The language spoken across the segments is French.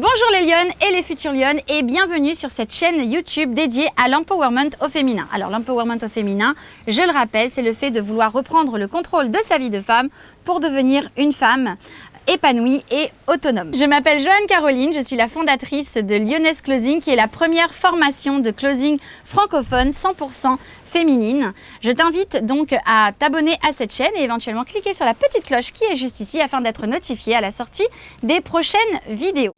Bonjour les lionnes et les futures lionnes et bienvenue sur cette chaîne YouTube dédiée à l'empowerment au féminin. Alors l'empowerment au féminin, je le rappelle, c'est le fait de vouloir reprendre le contrôle de sa vie de femme pour devenir une femme épanouie et autonome. Je m'appelle Joanne Caroline, je suis la fondatrice de Lyonnaise Closing qui est la première formation de closing francophone 100% féminine. Je t'invite donc à t'abonner à cette chaîne et éventuellement cliquer sur la petite cloche qui est juste ici afin d'être notifié à la sortie des prochaines vidéos.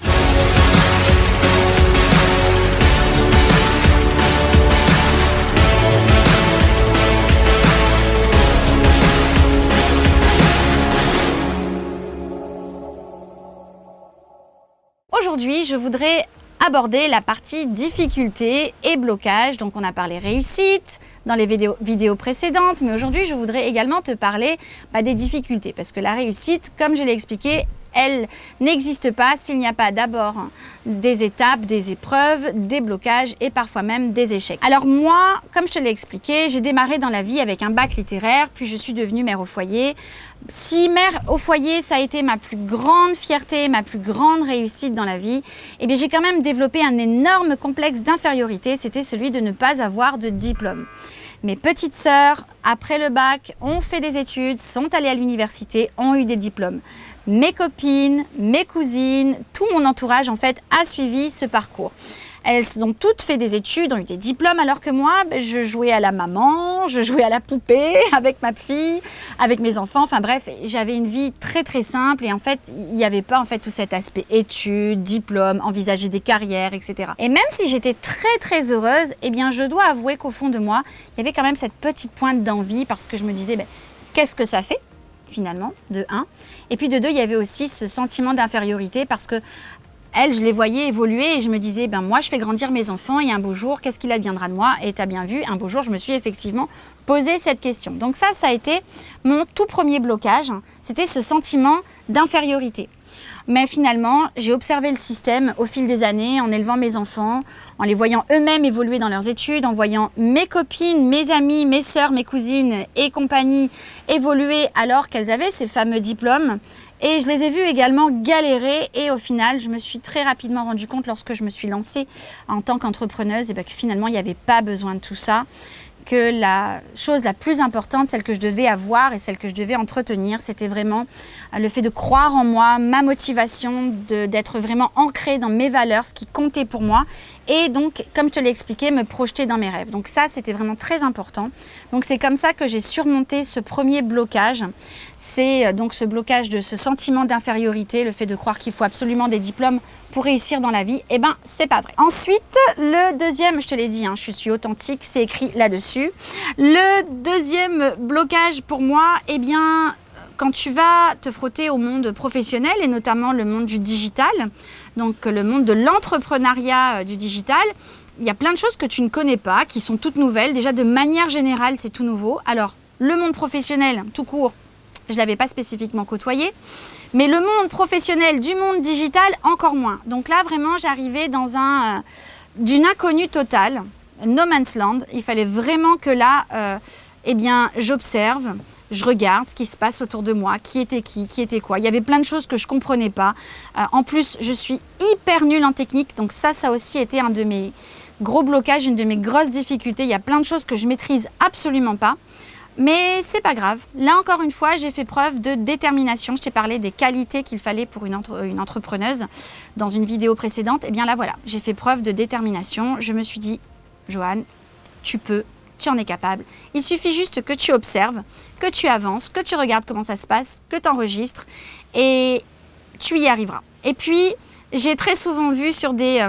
Aujourd'hui, je voudrais aborder la partie difficulté et blocage. Donc on a parlé réussite dans les vidéos précédentes, mais aujourd'hui je voudrais également te parler des difficultés parce que la réussite, comme je l'ai expliqué, elle n'existe pas s'il n'y a pas d'abord des étapes, des épreuves, des blocages et parfois même des échecs. Alors moi, comme je te l'ai expliqué, j'ai démarré dans la vie avec un bac littéraire, puis je suis devenue mère au foyer. Si mère au foyer, ça a été ma plus grande fierté, ma plus grande réussite dans la vie, eh bien j'ai quand même développé un énorme complexe d'infériorité, c'était celui de ne pas avoir de diplôme. Mes petites sœurs, après le bac, ont fait des études, sont allées à l'université, ont eu des diplômes. Mes copines, mes cousines, tout mon entourage en fait a suivi ce parcours. Elles ont toutes fait des études, ont eu des diplômes, alors que moi, je jouais à la maman, je jouais à la poupée avec ma fille, avec mes enfants. Enfin bref, j'avais une vie très très simple et en fait, il n'y avait pas en fait tout cet aspect études, diplômes, envisager des carrières, etc. Et même si j'étais très très heureuse, eh bien je dois avouer qu'au fond de moi, il y avait quand même cette petite pointe d'envie parce que je me disais, qu'est-ce que ça fait finalement, de 1. Et puis de 2, il y avait aussi ce sentiment d'infériorité parce que elles, je les voyais évoluer et je me disais, moi, je fais grandir mes enfants et un beau jour, qu'est-ce qu'il adviendra de moi? Et tu as bien vu, un beau jour, je me suis effectivement posé cette question. Donc ça a été mon tout premier blocage. C'était ce sentiment d'infériorité. Mais finalement, j'ai observé le système au fil des années, en élevant mes enfants, en les voyant eux-mêmes évoluer dans leurs études, en voyant mes copines, mes amies, mes sœurs, mes cousines et compagnie évoluer alors qu'elles avaient ces fameux diplômes. Et je les ai vues également galérer et au final, je me suis très rapidement rendu compte lorsque je me suis lancée en tant qu'entrepreneuse que finalement, il n'y avait pas besoin de tout ça, que la chose la plus importante, celle que je devais avoir et celle que je devais entretenir, c'était vraiment le fait de croire en moi, ma motivation, d'être vraiment ancrée dans mes valeurs, ce qui comptait pour moi. Et donc, comme je te l'ai expliqué, me projeter dans mes rêves. Donc ça, c'était vraiment très important. Donc c'est comme ça que j'ai surmonté ce premier blocage. C'est donc ce blocage de ce sentiment d'infériorité, le fait de croire qu'il faut absolument des diplômes pour réussir dans la vie. Eh bien, c'est pas vrai. Ensuite, le deuxième, je te l'ai dit, je suis authentique, c'est écrit là-dessus. Le deuxième blocage pour moi, quand tu vas te frotter au monde professionnel et notamment le monde du digital, donc le monde de l'entrepreneuriat du digital, il y a plein de choses que tu ne connais pas, qui sont toutes nouvelles. Déjà, de manière générale, c'est tout nouveau. Alors, le monde professionnel, tout court, je ne l'avais pas spécifiquement côtoyé. Mais le monde professionnel du monde digital, encore moins. Donc là, vraiment, j'arrivais dans d'une inconnue totale, no man's land. Il fallait vraiment que là, j'observe. Je regarde ce qui se passe autour de moi, qui était quoi. Il y avait plein de choses que je ne comprenais pas. En plus, je suis hyper nulle en technique, donc ça a aussi été un de mes gros blocages, une de mes grosses difficultés. Il y a plein de choses que je maîtrise absolument pas, mais c'est pas grave. Là, encore une fois, j'ai fait preuve de détermination. Je t'ai parlé des qualités qu'il fallait pour une entrepreneuse dans une vidéo précédente. Et bien là, voilà, j'ai fait preuve de détermination. Je me suis dit, Joanne, tu peux. Tu en es capable. Il suffit juste que tu observes, que tu avances, que tu regardes comment ça se passe, que tu enregistres et tu y arriveras. Et puis, j'ai très souvent vu sur des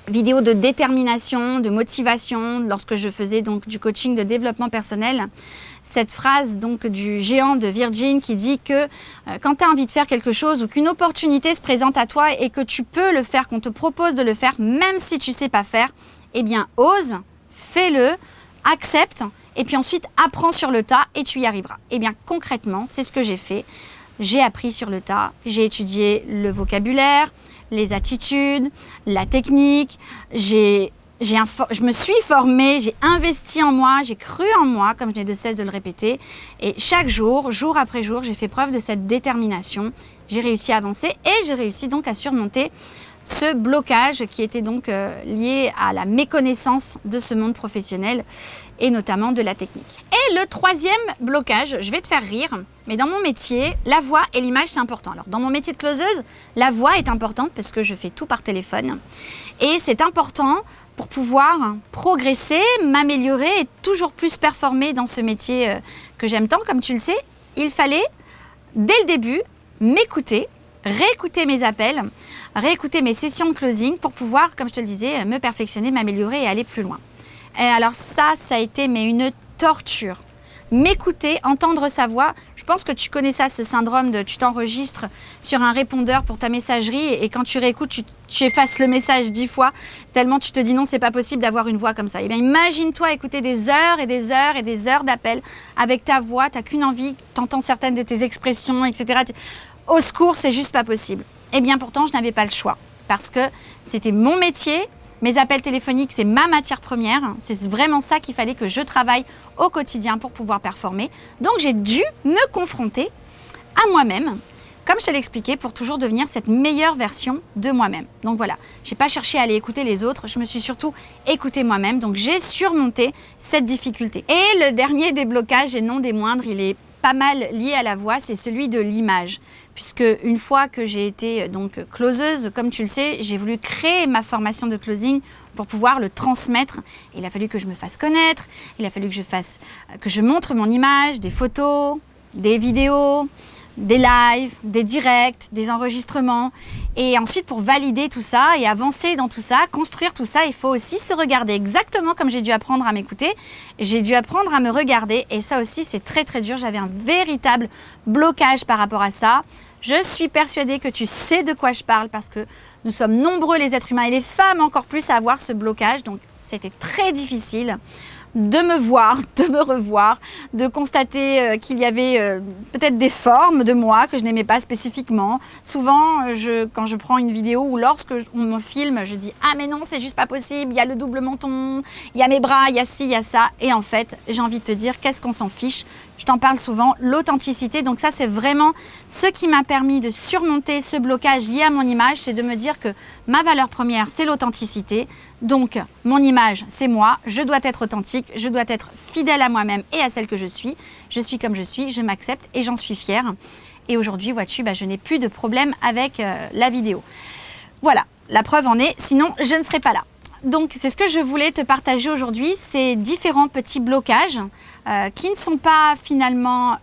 vidéos de détermination, de motivation, lorsque je faisais donc du coaching de développement personnel, cette phrase donc du géant de Virgin qui dit que quand tu as envie de faire quelque chose ou qu'une opportunité se présente à toi et que tu peux le faire, qu'on te propose de le faire, même si tu ne sais pas faire, eh bien ose, fais-le, accepte et puis ensuite apprends sur le tas et tu y arriveras. Et bien concrètement, c'est ce que j'ai fait. J'ai appris sur le tas, j'ai étudié le vocabulaire, les attitudes, la technique, je me suis formée, j'ai investi en moi, j'ai cru en moi, comme je n'ai de cesse de le répéter. Et chaque jour, jour après jour, j'ai fait preuve de cette détermination. J'ai réussi à avancer et j'ai réussi donc à surmonter ce blocage qui était donc lié à la méconnaissance de ce monde professionnel et notamment de la technique. Et le troisième blocage, je vais te faire rire, mais dans mon métier, la voix et l'image c'est important. Alors dans mon métier de closeuse, la voix est importante parce que je fais tout par téléphone et c'est important pour pouvoir progresser, m'améliorer et toujours plus performer dans ce métier que j'aime tant. Comme tu le sais, il fallait dès le début m'écouter, réécouter mes appels, réécouter mes sessions de closing pour pouvoir, comme je te le disais, me perfectionner, m'améliorer et aller plus loin. Et alors ça a été une torture. M'écouter, entendre sa voix. Je pense que tu connais ça, ce syndrome de tu t'enregistres sur un répondeur pour ta messagerie et quand tu réécoutes, tu effaces le message 10 fois tellement tu te dis non, c'est pas possible d'avoir une voix comme ça. Eh bien, imagine-toi écouter des heures et des heures et des heures d'appels avec ta voix, t'as qu'une envie, t'entends certaines de tes expressions, etc. Au secours, c'est juste pas possible. Eh bien, pourtant, je n'avais pas le choix parce que c'était mon métier. Mes appels téléphoniques, c'est ma matière première. C'est vraiment ça qu'il fallait que je travaille au quotidien pour pouvoir performer. Donc, j'ai dû me confronter à moi-même, comme je te l'expliquais, pour toujours devenir cette meilleure version de moi-même. Donc voilà, je n'ai pas cherché à aller écouter les autres, je me suis surtout écoutée moi-même. Donc, j'ai surmonté cette difficulté. Et le dernier des blocages, et non des moindres, il est pas mal lié à la voix, c'est celui de l'image. Puisque une fois que j'ai été donc closeuse, comme tu le sais, j'ai voulu créer ma formation de closing pour pouvoir le transmettre. Il a fallu que je me fasse connaître, il a fallu que je montre mon image, des photos, des vidéos, des lives, des directs, des enregistrements. Et ensuite, pour valider tout ça et avancer dans tout ça, construire tout ça, il faut aussi se regarder exactement comme j'ai dû apprendre à m'écouter. J'ai dû apprendre à me regarder et ça aussi, c'est très très dur. J'avais un véritable blocage par rapport à ça. Je suis persuadée que tu sais de quoi je parle parce que nous sommes nombreux les êtres humains et les femmes encore plus à avoir ce blocage. Donc, c'était très difficile de me voir, de me revoir, de constater qu'il y avait peut-être des formes de moi que je n'aimais pas spécifiquement. Souvent, quand je prends une vidéo ou lorsque on me filme, je dis « Ah mais non, c'est juste pas possible, il y a le double menton, il y a mes bras, il y a ci, il y a ça. » Et en fait, j'ai envie de te dire, qu'est-ce qu'on s'en fiche? Je t'en parle souvent, l'authenticité. Donc ça, c'est vraiment ce qui m'a permis de surmonter ce blocage lié à mon image, c'est de me dire que ma valeur première, c'est l'authenticité. Donc, mon image, c'est moi. Je dois être authentique, je dois être fidèle à moi-même et à celle que je suis. Je suis comme je suis, je m'accepte et j'en suis fière. Et aujourd'hui, vois-tu, je n'ai plus de problème avec la vidéo. Voilà, la preuve en est, sinon je ne serais pas là. Donc, c'est ce que je voulais te partager aujourd'hui, ces différents petits blocages qui ne sont pas finalement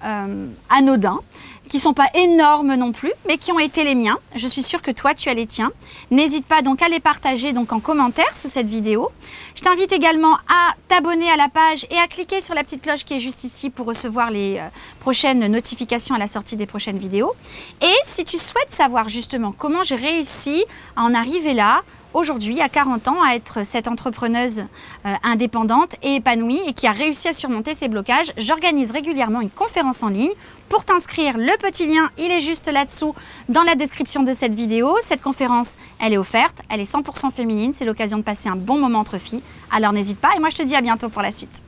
anodins, qui ne sont pas énormes non plus, mais qui ont été les miens. Je suis sûre que toi, tu as les tiens. N'hésite pas donc à les partager donc en commentaire sous cette vidéo. Je t'invite également à t'abonner à la page et à cliquer sur la petite cloche qui est juste ici pour recevoir les prochaines notifications à la sortie des prochaines vidéos. Et si tu souhaites savoir justement comment j'ai réussi à en arriver là, aujourd'hui, à 40 ans, à être cette entrepreneuse indépendante et épanouie et qui a réussi à surmonter ses blocages, j'organise régulièrement une conférence en ligne. Pour t'inscrire, le petit lien, il est juste là-dessous dans la description de cette vidéo. Cette conférence, elle est offerte, elle est 100% féminine, c'est l'occasion de passer un bon moment entre filles. Alors n'hésite pas et moi je te dis à bientôt pour la suite.